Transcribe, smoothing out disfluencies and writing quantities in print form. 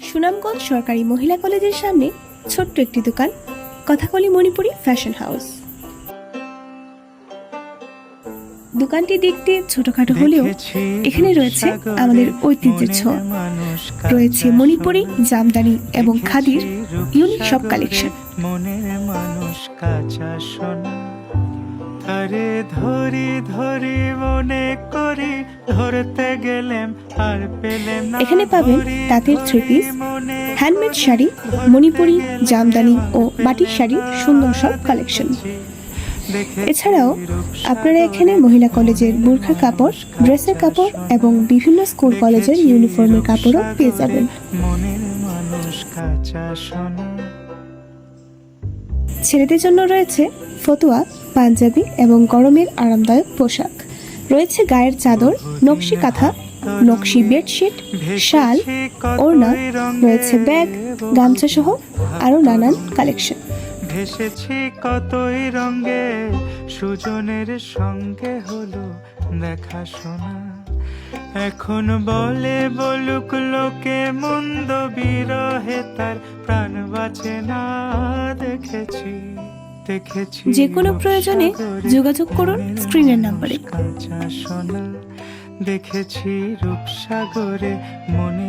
সুনামগঞ্জ সরকারি মহিলা কলেজের সামনে ছোট্ট একটি দোকান, কথাকলি মণিপুরি ফ্যাশন হাউস। দোকানটি দেখতে ছোটখাটো হলেও এখানে রয়েছে আমাদের ঐতিহ্যের ছোঁয়া। রয়েছে মণিপুরি, জামদানি এবং খাদির ইউনিক সব কালেকশন। আরে ধরি ধরি মনে করি ধরতে গেলাম আর পেলাম না। এখানে পাবেন তাঁতের three piece, handmade sari, Manipuri, Jamdani ও বাটিক শাড়ির সুন্দর সব কালেকশন। এছাড়াও আপনারা এখানে মহিলা কলেজের বোরখার কাপড়, ড্রেসের কাপড় এবং বিভিন্ন স্কুল কলেজের ইউনিফর্মের কাপড়ও পেয়ে যাবেন। ছেলেদের জন্য রয়েছে ফতুয়া, পাঞ্জাবি এবং গরমের আরামদায়ক পোশাক। রয়েছে গায়ের চাদর, নকশি কাঁথা, নকশি বেডশিট, শাল, ওড়না, রয়েছে ব্যাগ, গামছা সহ আরো নানান কালেকশন। ভেসেছি কতই রঙে, সুজনের সঙ্গে হলো দেখা শোনা। এখন বলে বলুক লোকে মন্দ, বিরহে তার প্রাণ বাঁচে না। দেখেছি দেখেছি যে কোনো প্রয়োজনে যোগাযোগ করুন স্ক্রিনের নাম্বারে। কাঁচা সোনা দেখেছি রূপসাগরে মনে।